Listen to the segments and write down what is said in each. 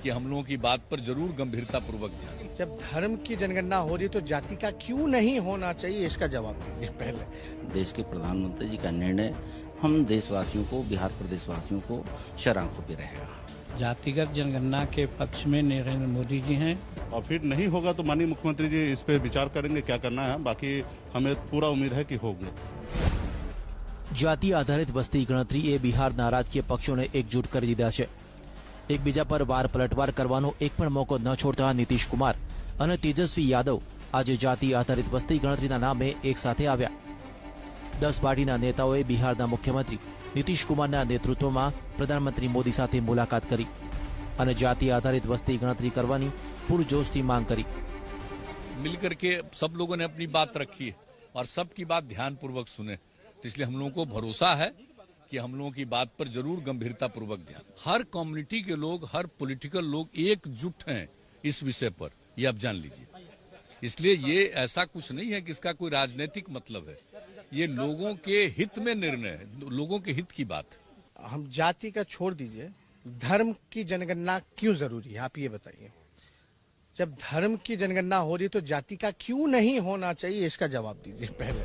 कि हम लोगों की बात पर जरूर गंभीरता पूर्वक ध्यान। जब धर्म की जनगणना हो रही तो जाति का क्यों नहीं होना चाहिए, इसका जवाब दीजिए। पहले देश के प्रधानमंत्री जी का निर्णय हम देशवासियों को, बिहार प्रदेशवासियों को शरांखों पे रहेगा। जातिगत जनगणना के पक्ष में नरेंद्र मोदी जी हैं और फिर नहीं होगा तो माननीय मुख्यमंत्री जी इस पे विचार करेंगे क्या करना है। बाकी हमें पूरा उम्मीद है कि होंगे। જાતિ આધારિત વસ્તી ગણતરી એ બિહારના રાજકીય પક્ષોને એકજૂટ કરી દીધા છે। એકબીજા પર વાર પલટવાર કરવાનો એક પણ મોકો ન છોડતા નીતિશ કુમાર અને તેજસ્વી યાદવ આજે જાતિ આધારિત વસ્તી ગણતરીના નામે એક સાથે આવ્યા। 10 પાર્ટીના નેતાઓએ બિહારના મુખ્યમંત્રી નીતિશ કુમારના નેતૃત્વમાં પ્રધાનમંત્રી મોદી સાથે મુલાકાત કરી અને જાતિ આધારિત વસ્તી ગણતરી કરવાની પૂરજોશથી માંગ કરી। मिलकर के सब लोगों ने अपनी बात रखी है और सबकी बात ध्यानपूर्वक सुने, तो इसलिए हम लोगों को भरोसा है कि हम लोगों की बात पर जरूर गंभीरता पूर्वक ध्यान। हर कम्युनिटी के लोग, हर पॉलिटिकल लोग एकजुट हैं इस विषय पर, ये आप जान लीजिए। इसलिए ये ऐसा कुछ नहीं है कि इसका कोई राजनीतिक मतलब है, ये लोगों के हित में निर्णय है, लोगों के हित की बात। हम जाति का छोड़ दीजिए, धर्म की जनगणना क्यों जरूरी है, आप ये बताइए। जब धर्म की जनगणना हो रही तो जाति का क्यों नहीं होना चाहिए, इसका जवाब दीजिए। पहले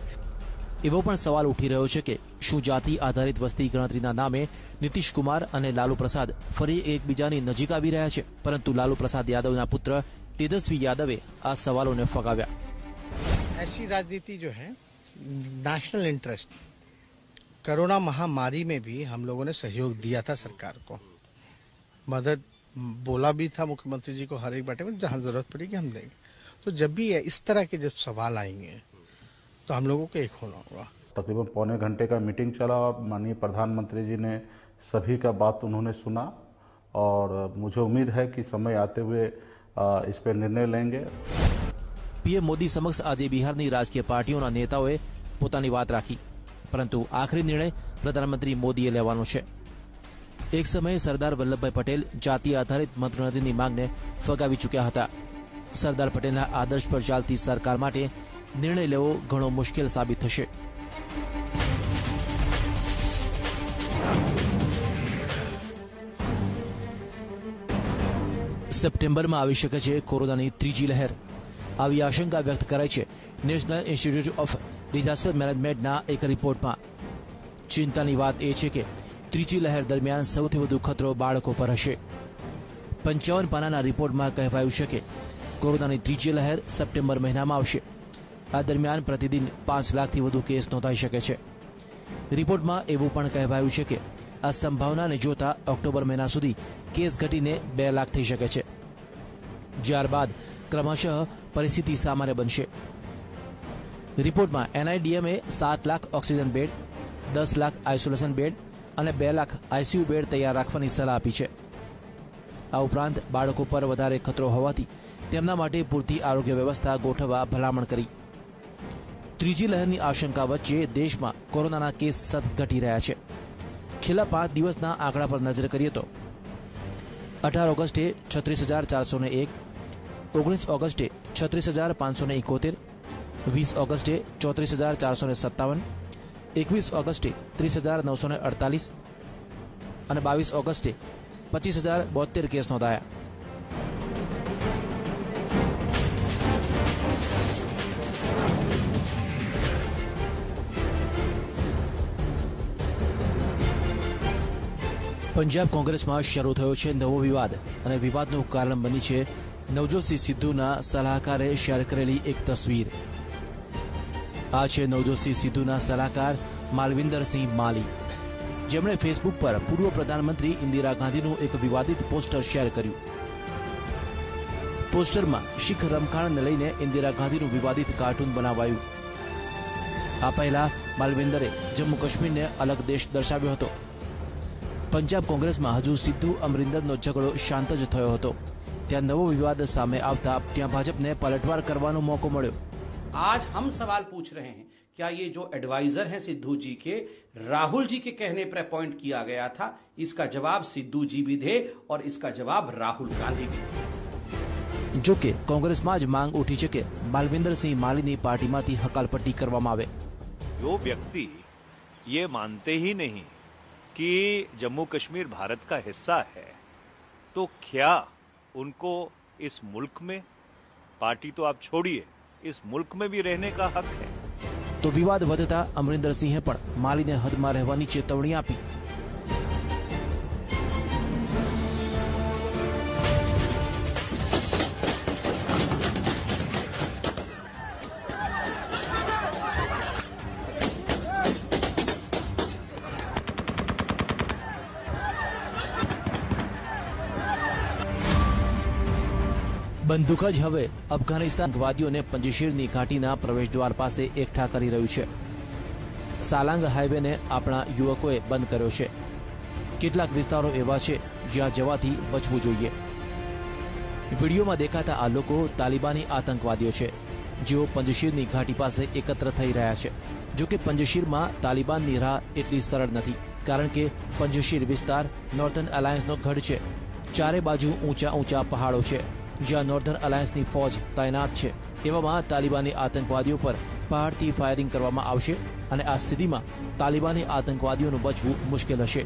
એવો પણ સવાલ ઉઠી રહ્યો છે કે શું જાતિ આધારિત વસ્તી ગણતરીના નામે નીતિશ કુમાર અને લાલુ પ્રસાદ ફરી એકબીજાની નજીક આવી રહ્યા છે, પરંતુ લાલુ પ્રસાદ યાદવના પુત્ર તેજસ્વી યાદવે આ સવાલોને ફગાવ્યા। ऐसी राजनीति जो है, नेशनल इंटरेस्ट, कोरोना महामारी में भी हम लोगों ने सहयोग दिया था सरकार को, मदद बोला भी था मुख्यमंत्री जी को हर एक बाटे में, जहां जरूरत पड़ेगी हम देंगे। तो जब भी इस तरह के जब सवाल आएंगे तो हम लोगों को एक होना होगा। तकरीबन पौने घंटे का मीटिंग चला और माननीय प्रधानमंत्री जी ने सभी का बात उन्होंने सुना और मुझे उम्मीद है कि समय आते हुए इस पर निर्णय लेंगे। पीएम मोदी समक्ष आज बिहारनी राजकीय पार्टीओना नेताओए पोतानी बात राखी, परंतु आखरी निर्णय प्रधानमंत्री मोदीए लेवानो छे। एक समय सरदार वल्लभभाई पटेल जाति आधारित मतगणतरीनी मांगने फगावी चूक्या हता। सरदार पटेलना आदर्श पर चालती सरकार माटे निर्णय लेवो घणो मुश्केल साबित थशे। સપ્ટેમ્બરમાં આવી શકે છે કોરોનાની ત્રીજી લહેર, આવી આશંકા વ્યક્ત કરાઈ છે નેશનલ ઇન્સ્ટિટ્યૂટ ઓફ ડિઝાસ્ટર મેનેજમેન્ટના એક રિપોર્ટમાં। ચિંતાની વાત એ છે કે ત્રીજી લહેર દરમિયાન સૌથી વધુ ખતરો બાળકો પર હશે। 55 પાનાના રિપોર્ટમાં કહેવાયું છે કે કોરોનાની ત્રીજી લહેર સપ્ટેમ્બર મહિનામાં આવશે। આ દરમિયાન પ્રતિદિન 5 લાખથી વધુ કેસ નોંધાઈ શકે છે। રિપોર્ટમાં એવું પણ કહેવાયું છે કે આ સંભાવનાને જોતા ઓક્ટોબર મહિના સુધી કેસ ઘટીને 2 લાખ થઈ શકે છે, જ્યારબાદ ક્રમશઃ પરિસ્થિતિ સામાન્ય બનશે। રિપોર્ટમાં એનઆઈડીએમએ 7 lakh oxygen bed, 10 lakh isolation bed અને 2 લાખ આઈસીયુ બેડ તૈયાર રાખવાની સલાહ આપી છે। આ ઉપરાંત બાળકો પર વધારે ખતરો હોવાથી તેમના માટે પૂરતી આરોગ્ય વ્યવસ્થા ગોઠવવા ભલામણ કરી। ત્રીજી લહેરની આશંકા વચ્ચે દેશમાં કોરોનાના કેસ સતત ઘટી રહ્યા છે। છેલ્લા 5 દિવસના આંકડા પર નજર કરીએ તો 18 ઓગસ્ટે 36,401, 19 ઓગસ્ટે 36,571, 20 ઓગસ્ટે 34,457, 21 ઓગસ્ટે 30,948 અને 22 ઓગસ્ટે 25,072 કેસ નોંધાયા। પંજાબ કોંગ્રેસમાં શરૂ થયો છે નવો વિવાદ અને વિવાદનું કારણ બની છે નવજોતસિંહ સિદ્ધુના સલાહકારે શેર કરેલી એક તસવીર। આ છે નવજોતસિંહ સિદ્ધુના સલાહકાર માલવિંદરસિંહ માલી, જેમણે ફેસબુક પર પૂર્વ પ્રધાનમંત્રી ઇન્દિરા ગાંધીનું એક વિવાદિત પોસ્ટર શેર કર્યું। પોસ્ટરમાં શીખ રમખાણને લઈને ઇન્દિરા ગાંધીનું વિવાદિત કાર્ટૂન બનાવાયું। આ પહેલા માલવિંદરે જમ્મુ કાશ્મીરને અલગ દેશ દર્શાવ્યો હતો। પંજાબ કોંગ્રેસમાં હજુ સિદ્ધુ અમરિંદરનો ઝઘડો શાંત જ થયો હતો, ત્યાં નવો વિવાદ સામે આવતા ત્યાં ભાજપને પલટવાર કરવાનો મોકો મળ્યો। आज हम सवाल पूछ रहे हैं, क्या ये जो एडवाइजर हैं सिद्धू जी के, राहुल जी के कहने पर अपॉइंट किया गया था? इसका जवाब सिद्धू जी भी दे और इसका जवाब राहुल गांधी भी दे। जो कि कांग्रेसમાં જ માંગ ઉઠી છે કે માલવિંદરસિંહ માલીની પાર્ટીમાંથી હકાલપટ્ટી કરવામાં આવે। जो व्यक्ति ये मानते ही नहीं कि जम्मू कश्मीर भारत का हिस्सा है, तो क्या उनको इस मुल्क में, पार्टी तो आप छोड़िए, इस मुल्क में भी रहने का हक है। तो विवाद વધતા અમરિન્દરસિંહે પણ માલીને હદમાં રહેવાની ચેતવણી આપી। બંદૂક જ હવે અફઘાનિસ્તાનવાદીઓને પંજશીરની ઘાટીના પ્રવેશદ્વાર પાસે એકઠા કરી રહ્યું છે। સાલાંગ હાઈવેને આપણા યુવકોએ બંધ કર્યો છે। કેટલાક વિસ્તારો એવા છે જ્યાં જવાથી બચવું જોઈએ। વિડીયોમાં દેખાતા આ લોકો તાલિબાની આતંકવાદીઓ છે, જેઓ પંજશીરની ઘાટી પાસે એકત્ર થઈ રહ્યા છે। જો કે પંજશીરમાં તાલિબાનની રાહ એટલી સરળ નથી, કારણ કે પંજશીર વિસ્તાર નોર્ધન અલાયન્સનો ગઢ છે। ચારે બાજુ ઊંચા ઊંચા પહાડો છે, જ્યાં નોર્ધન અલાયન્સની ફોજ તૈનાત છે। એવામાં તાલિબાની આતંકવાદીઓ પર પહાડથી ફાયરિંગ કરવામાં આવશે અને આ સ્થિતિમાં તાલિબાની આતંકવાદીઓનું બચવું મુશ્કેલ હશે।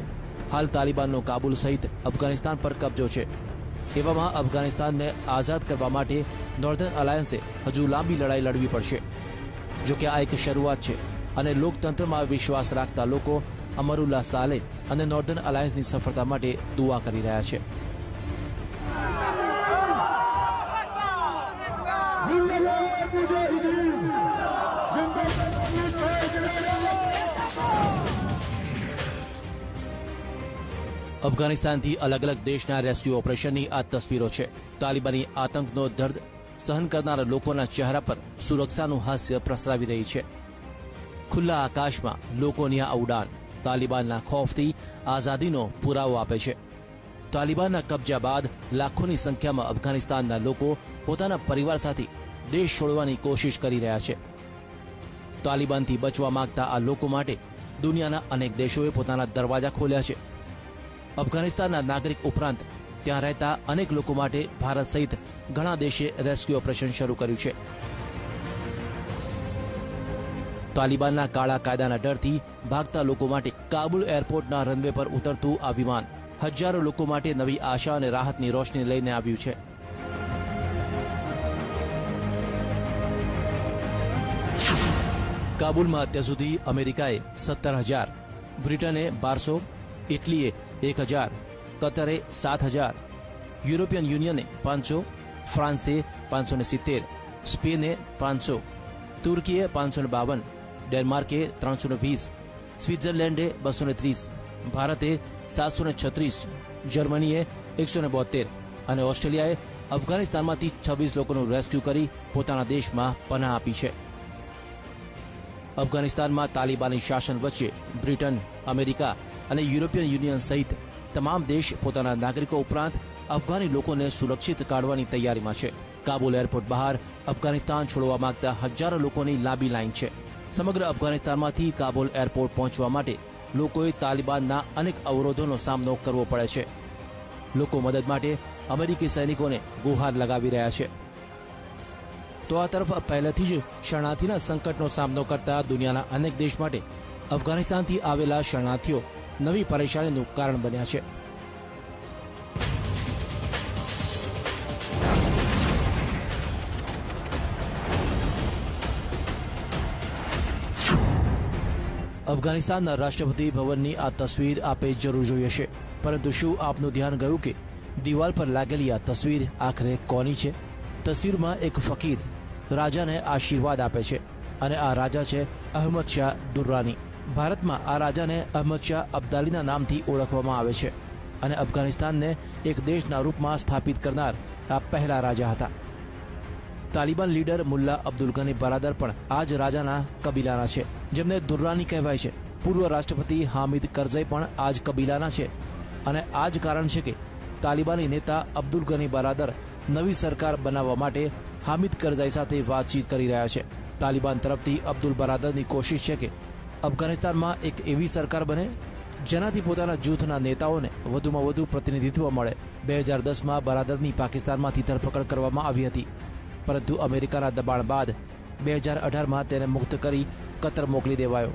હાલ તાલિબાનનો કાબુલ સહિત અફઘાનિસ્તાન પર કબજો છે। એવામાં અફઘાનિસ્તાનને આઝાદ કરવા માટે નોર્ધન અલાયન્સે હજુ લાંબી લડાઈ લડવી પડશે। જો કે આ એક શરૂઆત છે અને લોકતંત્રમાં વિશ્વાસ રાખતા લોકો અમરુલ્લાહ સાલેહ અને નોર્ધન અલાયન્સની સફળતા માટે દુઆ કરી રહ્યા છે। અફઘાનિસ્તાનથી અલગ અલગ દેશના રેસ્ક્યુ ઓપરેશનની આ તસવીરો છે। તાલિબાની આતંકનો દર્દ સહન કરનારા લોકોના ચહેરા પર સુરક્ષાનું હાસ્ય પ્રસરાવી રહી છે। ખુલ્લા આકાશમાં લોકોની આ ઉડાન તાલિબાનના ખૌફથી આઝાદીનો પુરાવો આપે છે। તાલિબાનના કબજા બાદ લાખોની સંખ્યામાં અફઘાનિસ્તાનના લોકો પોતાના પરિવાર સાથે દેશ છોડવાની કોશિશ કરી રહ્યા છે। તાલિબાનથી બચવા માંગતા આ લોકો માટે દુનિયાના અનેક દેશોએ પોતાના દરવાજા ખોલ્યા છે। અફઘાનિસ્તાનના નાગરિક ઉપરાંત ત્યાં રહેતા અનેક લોકો માટે ભારત સહિત ઘણા દેશે રેસ્ક્યુ ઓપરેશન શરૂ કર્યું છે। તાલિબાનના કાળા કાયદાના ડરથી ભાગતા લોકો માટે કાબુલ એરપોર્ટના રનવે પર ઉતરતું આ વિમાન હજારો લોકો માટે નવી આશા અને રાહતની રોશની લઈને આવ્યું છે। કાબુલમાં અત્યાર સુધી અમેરિકાએ 17,000, બ્રિટને 1200, ઇટલીએ 1,000, કતરે 7,000, યુરોપિયન યુનિયને 500, ફ્રાન્સે 570, સ્પેને 500, તુર્કીએ 552, ડેનમાર્કે 320, સ્વિટ્ઝરલેન્ડે 230, ભારતે 736, જર્મનીએ 172 અને ઓસ્ટ્રેલિયાએ અફઘાનિસ્તાનમાંથી 26 લોકોનું રેસ્ક્યુ કરી પોતાના દેશમાં પનાહ આપી છે। અફઘાનિસ્તાનમાં તાલિબાની શાસન વચ્ચે બ્રિટન, અમેરિકા અને યુરોપિયન યુનિયન સહિત તમામ દેશ પોતાના નાગરિકો ઉપરાંત અફઘાની લોકોને સુરક્ષિત કાઢવાની તૈયારીમાં છે। કાબુલ એરપોર્ટ બહાર અફઘાનિસ્તાન છોડવા માંગતા હજારો લોકોની લાંબી લાઈન છે। સમગ્ર અફઘાનિસ્તાનમાંથી કાબુલ એરપોર્ટ પહોંચવા માટે લોકોએ તાલિબાનના અનેક અવરોધોનો સામનો કરવો પડે છે। લોકો મદદ માટે અમેરિકી સૈનિકોને ગુહાર લગાવી રહ્યા છે। તો આ તરફ પહેલેથી જ શરણાર્થીના સંકટનો સામનો કરતા દુનિયાના અનેક દેશ માટે અફઘાનિસ્તાનથી આવેલા શરણાર્થીઓ નવી પરેશાનીનું કારણ બન્યા છે। અફઘાનિસ્તાનના રાષ્ટ્રપતિ ભવનની આ તસવીર આપે જરૂર જોઈ હશે, પરંતુ શું આપનું ધ્યાન ગયું કે દિવાલ પર લાગેલી આ તસવીર આખરે કોની છે? તસવીરમાં એક ફકીર રાજાને આશીર્વાદ આપે છે અને આ રાજા છે અહમદ શાહ દુર્રાની। ભારતમાં આ રાજાને અહમદ શાહ અબ્દાલીના નામથી ઓળખવામાં આવે છે અને અફઘાનિસ્તાનને એક દેશના રૂપમાં સ્થાપિત કરનાર આ પહેલા રાજા હતા। તાલિબાન લીડર મુલ્લા અબ્દુલ ગની બરાદર પણ આ જ રાજાના કબીલાના છે, જેમને દુર્રાની કહેવાય છે। પૂર્વ રાષ્ટ્રપતિ હામિદ કરઝઈ પણ આ જ કબીલાના છે અને આ જ કારણ છે કે તાલિબાની નેતા અબ્દુલ ગની બરાદર નવી સરકાર બનાવવા માટે હામિદ કરઝઈ સાથે વાતચીત કરી રહ્યા છે। તાલિબાન તરફથી અબ્દુલ બરાદરની કોશિશ છે કે અફઘાનિસ્તાનમાં એક એવી સરકાર બને જેનાથી પોતાના જૂથના નેતાઓને વધુમાં વધુ પ્રતિનિધિત્વ મળે। 2010માં બરાદરની પાકિસ્તાનમાંથી ધરપકડ કરવામાં આવી હતી, પરંતુ અમેરિકાના દબાણ બાદ 2018માં તેને મુક્ત કરી કતર મોકલી દેવાયો,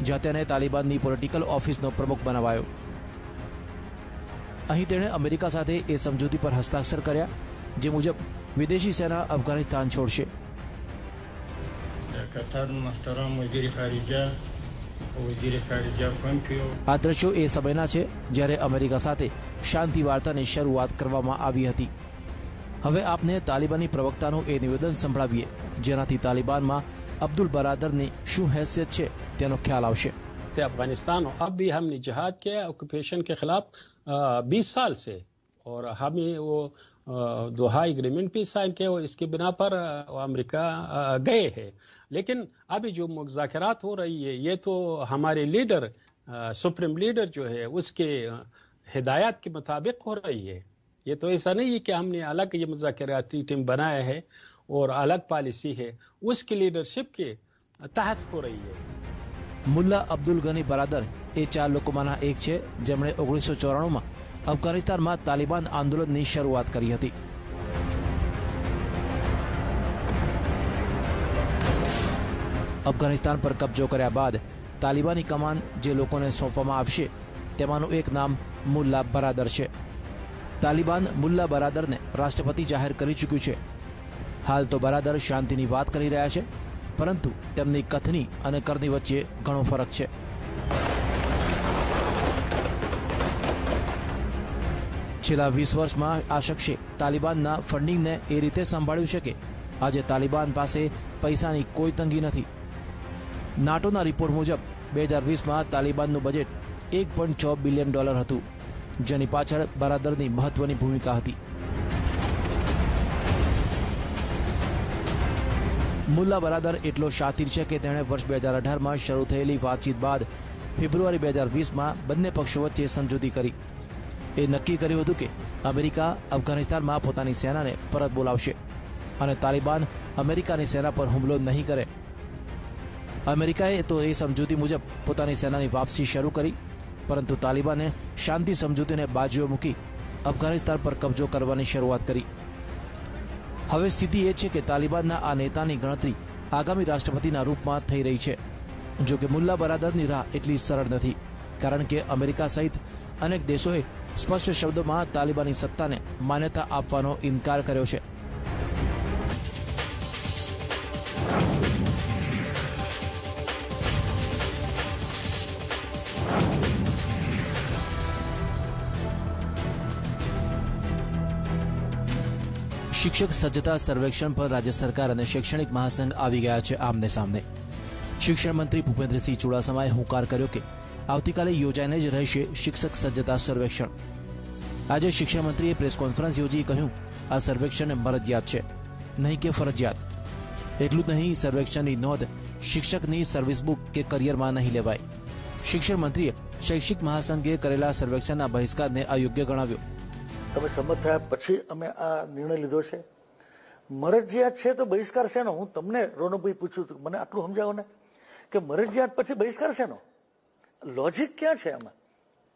જ્યાં તેને તાલિબાનની પોલિટિકલ ઓફિસનો પ્રમુખ બનાવાયો। અહીં તેણે અમેરિકા સાથે એ સમજૂતી પર હસ્તાક્ષર કર્યા જે મુજબ વિદેશી સેના અફઘાનિસ્તાન છોડશે. આ દ્રશ્યો એ સમયના છે જ્યારે અમેરિકા સાથે શાંતિ વાર્તાની શરૂઆત કરવામાં આવી હતી. હવે આપને તાલિબાની પ્રવક્તાનું એ નિવેદન સંભળાવીએ જેનાથી તાલિબાનમાં अब्दुल बरादर ने शू हैसियत है तेनो ख्याल आवश्य. अफगानिस्तान अब भी हमने जिहाद किया ऑक्यूपेशन के खिलाफ 20 साल से और हम वो दोहा एग्रीमेंट भी साइन किया और इसके बिना पर अमेरिका गए हैं. लेकिन अभी जो मुज़ाकरात हो रही है ये तो हमारे लीडर सुप्रीम लीडर जो है उसके हिदायत के मुताबिक हो रही है. ये तो ऐसा नहीं है कि हमने अलग ये मुज़ाकराती टीम बनाया है और अलग पॉलिसी है, उसकी लीडरशिप के तहत हो रही है. मुल्ला अब्दुल गनी बरादर એ 4 લોકોમાંના એક છે જેમણે 1994માં અફઘાનિસ્તાનમાં તાલિબાન આંદોલનની શરૂઆત કરી હતી. અફઘાનિસ્તાન પર કબજો કર્યા બાદ તાલિબાની કમાન જે લોકોને સોંપવામાં આવશે તેમાંનું એક નામ મુલ્લા બરાદર છે. તાલિબાન મુલ્લા બરાદરને રાષ્ટ્રપતિ જાહેર કરી ચૂક્યું છે. હાલ તો બરાદર શાંતિની વાત કરી રહ્યા છે પરંતુ તેમની કથની અને કરની વચ્ચે ઘણો ફરક છે. છેલ્લા 20 વર્ષમાં આ શખ્સે તાલિબાનના ફંડિંગને એ રીતે સંભાળ્યું છે કે આજે તાલિબાન પાસે પૈસાની કોઈ તંગી નથી. નાટોના રિપોર્ટ મુજબ 2020માં તાલિબાનનું બજેટ $1.6 બિલિયન હતું જેની પાછળ બરાદરની મહત્વની ભૂમિકા હતી. મુલ્લા બરાદર એટલો શાતિર છે કે તેણે વર્ષ 2018માં શરૂ થયેલી વાતચીત બાદ ફેબ્રુઆરી 2020માં બંને પક્ષો વચ્ચે સમજૂતી કરી. એ નક્કી કર્યું હતું કે અમેરિકા અફઘાનિસ્તાનમાં પોતાની સેનાને પરત બોલાવશે અને તાલિબાન અમેરિકાની સેના પર હુમલો નહીં કરે. અમેરિકાએ તો એ સમજૂતી મુજબ પોતાની સેનાની વાપસી શરૂ કરી પરંતુ તાલિબાને શાંતિ સમજૂતીને બાજુએ મૂકી અફઘાનિસ્તાન પર કબજો કરવાની શરૂઆત કરી. હવે સ્થિતિ એ છે કે તાલિબાનના આ નેતાની ગણતરી આગામી રાષ્ટ્રપતિના રૂપમાં થઈ રહી છે. જો કે મુલ્લા બરાદરની રાહ એટલી સરળ નથી કારણ કે અમેરિકા સહિત અનેક દેશોએ સ્પષ્ટ શબ્દોમાં તાલિબાની સત્તાને માન્યતા આપવાનો ઇનકાર કર્યો છે. શિક્ષક સજ્જતા સર્વેક્ષણ પર રાજ્ય સરકાર અને શૈક્ષણિક મહાસંઘ આવી ગયા છે આમને સામને. શિક્ષણ મંત્રી ભૂપેન્દ્રસિંહ ચુડાસમાએ હુંકાર કર્યો કે આવતીકાલે યોજાઈને જ રહેશે શિક્ષક સજ્જતા સર્વેક્ષણ. આજે શિક્ષણ મંત્રીએ પ્રેસ કોન્ફરન્સ યોજી કહ્યું આ સર્વેક્ષણ મરજિયાત છે નહીં કે ફરજિયાત. એટલું જ નહીં સર્વેક્ષણની નોંધ શિક્ષકની સર્વિસ બુક કે કરિયરમાં નહીં લેવાય. શિક્ષણ મંત્રીએ શૈક્ષિક મહાસંઘે કરેલા સર્વેક્ષણના બહિષ્કારને અયોગ્ય ગણાવ્યો. તમે સંમત થયા પછી અમે આ નિર્ણય લીધો છે. મરજિયાત છે તો બહિષ્કાર શેનો? હું તમને રોનકભાઈ પૂછ્યું હતું, મને આટલું સમજાવો ને કે મરજિયાત પછી બહિષ્કાર શેનો? લોજિક ક્યાં છે આમાં?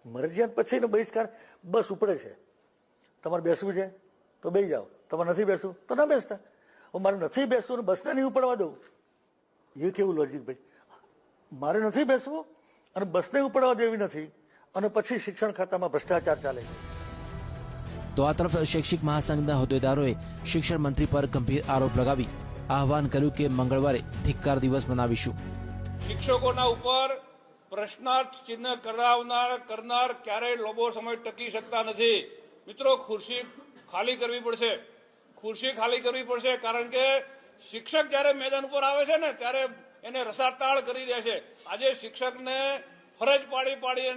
મરજિયાત પછીનો બહિષ્કાર બસ ઉપડે છે. તમારે બેસવું છે તો બેસી જાઓ, તમારે નથી બેસવું તો ના બેસતા. મારે નથી બેસવું ને બસને નહીં ઉપડવા દઉં, એ કેવું લોજિક ભાઈ? મારે નથી બેસવું અને બસને ઉપડવા દેવી નથી અને પછી શિક્ષણ ખાતામાં ભ્રષ્ટાચાર ચાલે છે. તો આ તરફ શૈક્ષિક મહાસંઘના હોદ્દેદારોએ શિક્ષણ મંત્રી પર ગંભીર આરોપ લગાવી આહવાન કર્યું કે મંગળવારે ધિક્કાર દિવસ મનાવીશું. શિક્ષકોના ઉપર પ્રશ્નાર્થ ચિહ્ન કરનાર ક્યારેય લાંબો સમય ટકી શકતા નથી. મિત્રો, ખુરશી ખાલી કરવી પડશે કારણ કે શિક્ષક જયારે મેદાન ઉપર આવે છે ને ત્યારે એને રસાતાળ કરી દે છે. આજે શિક્ષકને ફરજ પાડી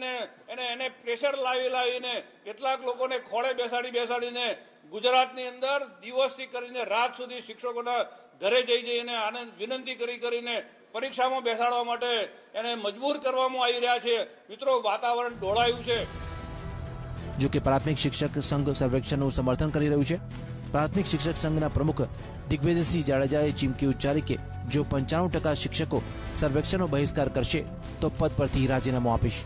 એને પ્રેશર લાવીને કેટલાક લોકોને ખોળે બેસાડીને ગુજરાતની અંદર દિવસથી કરીને રાત સુધી શિક્ષકોના ઘરે જઈને આનંદ વિનંતી કરીને પરીક્ષામાં બેસાડવા માટે એને મજબૂર કરવામાં આવી રહ્યા છે. મિત્રો, વાતાવરણ ઢોળાયું છે. જો કે પ્રાથમિક શિક્ષક સંઘ સર્વેક્ષણનું સમર્થન કરી રહ્યું છે. પ્રાથમિક શિક્ષક સંઘના પ્રમુખ દિગ્વિજયસિંહ જાડેજાએ ચીમકી ઉચ્ચારી કે જો 95% શિક્ષકો સર્વેક્ષણનો બહિષ્કાર કરશે તો પદ પરથી રાજીનામું આપીશ.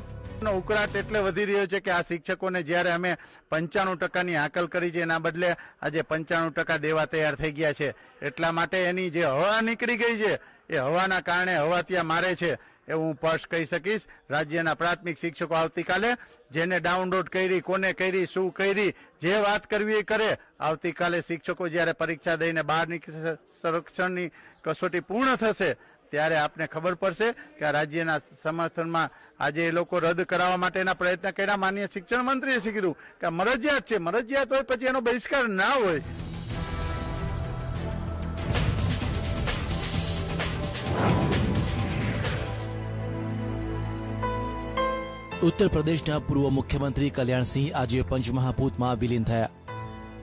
ઉકળાટ એટલે વધી રહ્યો છે કે આ શિક્ષકોને જ્યારે અમે 95%ની હાકલ કરી છે એના બદલે આજે 95% દેવા તૈયાર થઈ ગયા છે. એટલા માટે એની જે હવા નીકળી ગઈ છે એ હવાના કારણે હવા ત્યાં મારે છે એવું હું સ્પષ્ટ કહી શકીશ. રાજ્યના પ્રાથમિક શિક્ષકો આવતીકાલે જેને ડાઉનલોડ કરી, કોને કરી, શું કરી, જે વાત કરવી એ કરે. આવતીકાલે શિક્ષકો જ્યારે પરીક્ષા દઈને બહારની સંરક્ષણની કસોટી પૂર્ણ થશે ત્યારે આપને ખબર પડશે કે આ રાજ્યના સમર્થનમાં આજે એ લોકો રદ કરાવવા માટેના પ્રયત્ન કર્યા. માનનીય શિક્ષણ મંત્રીએ કીધું કે મરજિયાત છે, મરજિયાત હોય પછી એનો બહિષ્કાર ના હોય. ઉત્તર પ્રદેશના પૂર્વ મુખ્યમંત્રી કલ્યાણસિંહ આજે પંચમહાભૂતમાં વિલીન થયા.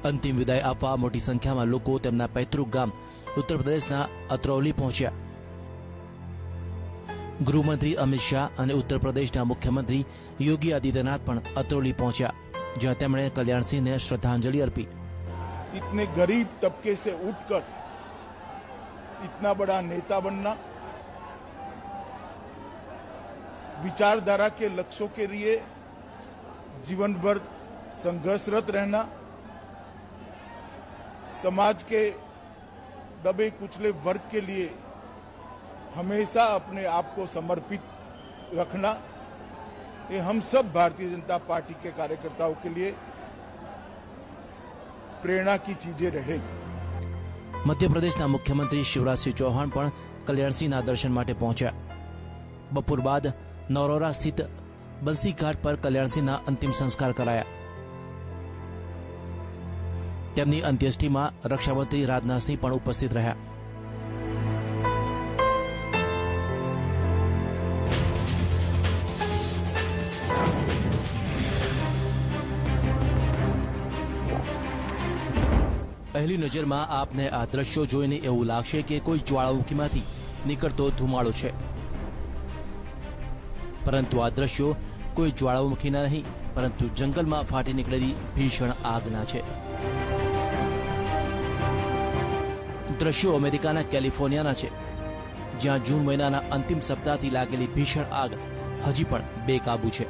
અંતિમ વિદાય આપવા મોટી સંખ્યામાં લોકો તેમના પૈતૃક ગામ ઉત્તર પ્રદેશના અતરૌલી પહોંચ્યા. ગૃહમંત્રી અમિત શાહ અને ઉત્તર પ્રદેશના મુખ્યમંત્રી યોગી આદિત્યનાથ પણ અતરૌલી પહોંચ્યા, જ્યાં તેમણે કલ્યાણસિંહને શ્રદ્ધાંજલિ અર્પી. इतने गरीब तबके से उठकर इतना बड़ा नेता बनना, विचारधारा के लक्ष्यों के लिए जीवन भर संघर्षरत रहना, समाज के दबे कुचले वर्ग के लिए हमेशा अपने आप को समर्पित रखना, ये हम सब भारतीय जनता पार्टी के कार्यकर्ताओं के लिए प्रेरणा की चीजें रहेगी. મધ્ય પ્રદેશના મુખ્યમંત્રી શિવરાજસિંહ ચૌહાણ પણ કલ્યાણસિંહના દર્શન માટે પહોંચ્યા. બપોર બાદ નૌરોરા સ્થિત બંસી ઘાટ પર કલ્યાણસિંહના અંતિમ સંસ્કાર કરાયા. તેમની અંત્યેષ્ટિમાં રક્ષામંત્રી રાજનાથસિંહ પણ ઉપસ્થિત રહ્યા. પહેલી નજરમાં આપને આ દ્રશ્યો જોઈને એવું લાગશે કે કોઈ જ્વાળામુખીમાંથી નીકળતો ધુમાડો છે, પરંતુ આ દ્રશ્યો કોઈ જ્વાળામુખીના નહીં, પરંતુ જંગલમાં ફાટી નીકળેલી ભીષણ આગના છે. દ્રશ્યો અમેરિકાના કેલિફોર્નિયાના છે, જ્યાં જૂન મહિનાના અંતિમ સપ્તાહથી લાગેલી ભીષણ આગ હજી પણ બેકાબુ છે.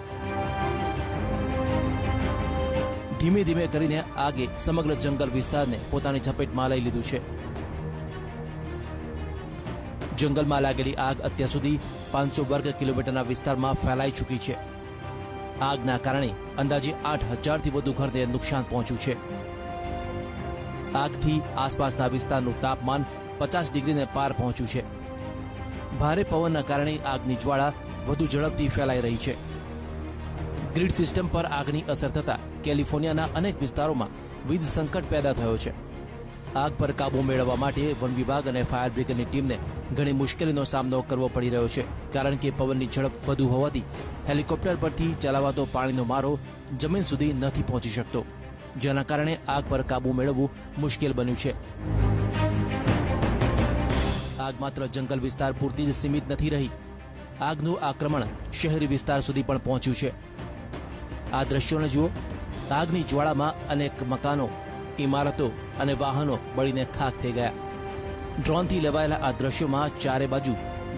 ધીમે ધીમે કરીને આગે સમગ્ર જંગલ વિસ્તારને પોતાની ઝપેટમાં લઈ લીધું છે. જંગલમાં લાગેલી આગ અત્યાર સુધી 500 વર્ગ કિલોમીટરના વિસ્તારમાં ફેલાઈ ચૂકી છે. આગના કારણે અંદાજે 8,000થી વધુ ઘરને નુકસાન પહોંચ્યું છે. આગથી આસપાસના વિસ્તારનું તાપમાન 50 ડિગ્રીને પાર પહોંચ્યું છે. ભારે પવનના કારણે આગની જ્વાળા વધુ ઝડપથી ફેલાઈ રહી છે. ગ્રીડ સિસ્ટમ પર આગની અસર થતાં કેલિફોર્નિયાના અનેક વિસ્તારોમાં વીજ સંકટ પેદા થયો છે. આગ પર કાબુ મેળવવા માટે વન વિભાગ અને ફાયર બ્રિગેડની ટીમને ઘણી મુશ્કેલીનો સામનો કરવો પડી રહ્યો છે, કારણ કે પવનની ઝડપ વધુ હોવાથી હેલિકોપ્ટર પરથી ચલાવાતો પાણીનો મારો જમીન સુધી નથી પહોંચી શકતો, જેના કારણે આગ પર કાબુ મેળવવું મુશ્કેલ બન્યું છે. આગ માત્ર જંગલ વિસ્તાર પૂરતી જ સીમિત નથી રહી. આગનું આક્રમણ શહેરી વિસ્તાર સુધી પણ પહોંચ્યું છે. આ દ્રશ્યોને જુઓ. આગની જ્વાળામાં અનેક મકાનો, ઇમારતો અને વાહનો બળીને ખાખ થઈ ગયા. ડ્રોનથી લેવાયેલા આ દ્રશ્યોમાં ચારે બાજુ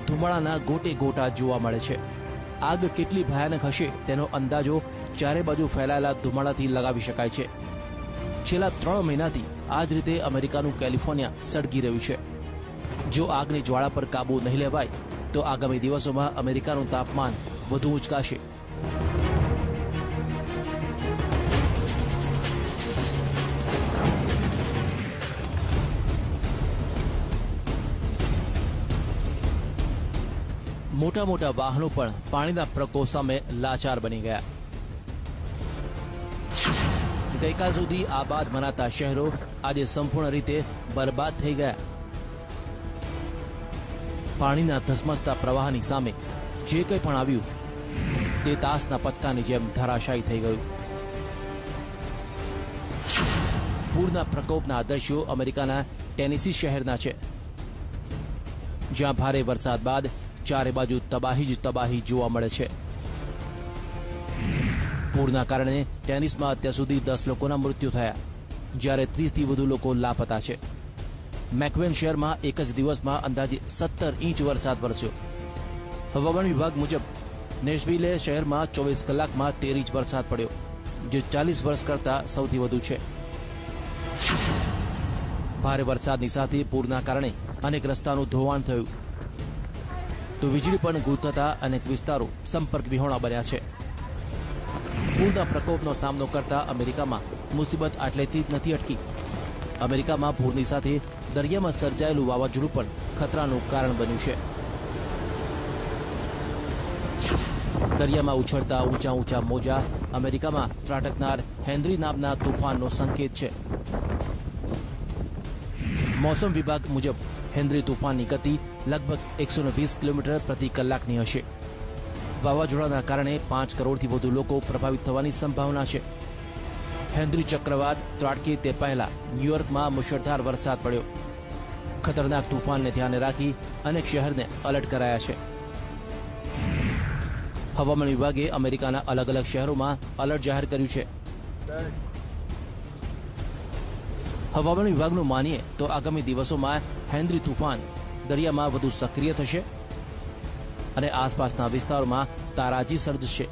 ધુમાડાના ગોટે ગોટા જોવા મળે છે. આગ કેટલી ભયાનક હશે તેનો અંદાજો ચારે બાજુ ફેલાયેલા ધુમાડાથી લગાવી શકાય છે. છેલ્લા 3 મહિનાથી આ જ રીતે અમેરિકાનું કેલિફોર્નિયા સળગી રહ્યું છે. જો આગની જ્વાળા પર કાબુ નહીં લેવાય તો આગામી દિવસોમાં અમેરિકાનું તાપમાન વધુ ઉંચકાશે. મોટા મોટા વાહનો પણ પાણીના પ્રકોપ સામે લાચાર બની ગયા. ગઈકાલ સુધી આબાદ મનાતા શહેરો આજે સંપૂર્ણ રીતે બરબાદ થઈ ગયા. પાણીના ધસમસતા પ્રવાહની સામે જે કંઈ પણ આવ્યું તે તાસના પત્તાની જેમ ધરાશાયી થઈ ગયું. પૂરના પ્રકોપના દ્રશ્યો અમેરિકાના ટેનેસી શહેરના છે, જ્યાં ભારે વરસાદ બાદ ચારે બાજુ તબાહી જ તબાહી જોવા મળે છે. પૂરના કારણે ટેનિસમાં અત્યાર સુધી 10 લોકોના મૃત્યુ થયા, જ્યારે 30થી વધુ લોકો લાપતા છે. મેકવેન શહેરમાં એક જ દિવસમાં અંદાજે 17 ઇંચ વરસાદ વરસ્યો. હવામાન વિભાગ મુજબ નેશવિલે શહેરમાં 24 કલાકમાં 13 ઇંચ વરસાદ પડ્યો, જે 40 વર્ષ કરતાં સૌથી વધુ છે. ભારે વરસાદની સાથે પૂરના કારણે અનેક રસ્તાનું ધોવાણ થયું. તો વીજળી પણ ગુલ થતા અનેક વિસ્તારો સંપર્ક વિહોણા બન્યા છે. પૂરના પ્રકોપનો સામનો કરતા અમેરિકામાં મુસીબત આટલેથી જ નથી અટકી. અમેરિકામાં પૂરની સાથે દરિયામાં સર્જાયેલું વાવાઝોડું પણ ખતરાનું કારણ બન્યું છે. દરિયામાં ઉછળતા ઊંચા ઊંચા મોજા અમેરિકામાં ત્રાટકનાર હેનરી નામના તોફાનનો સંકેત છે. મોસમ વિભાગ મુજબ હેનરી તોફાનની ગતિ લગભગ 120 કિલોમીટર પ્રતિ કલાકની હશે. વાવાઝોડાના કારણે 5 કરોડથી વધુ લોકો પ્રભાવિત થવાની સંભાવના છે. હેનરી ચક્રવાત ત્રાટકે તે પહેલા ન્યૂયોર્કમાં મુશળધાર વરસાદ પડ્યો. ખતરનાક તોફાનને ધ્યાને રાખી અનેક શહેરને એલર્ટ કરાયા છે. હવામાન વિભાગે અમેરિકાના અલગ અલગ શહેરોમાં એલર્ટ જાહેર કર્યું છે. હવામાન વિભાગનું માનીએ તો આગામી દિવસોમાં હેનરી તૂફાન દરિયામાં વધુ સક્રિય થશે અને આસપાસના વિસ્તારોમાં તારાજી સર્જશે.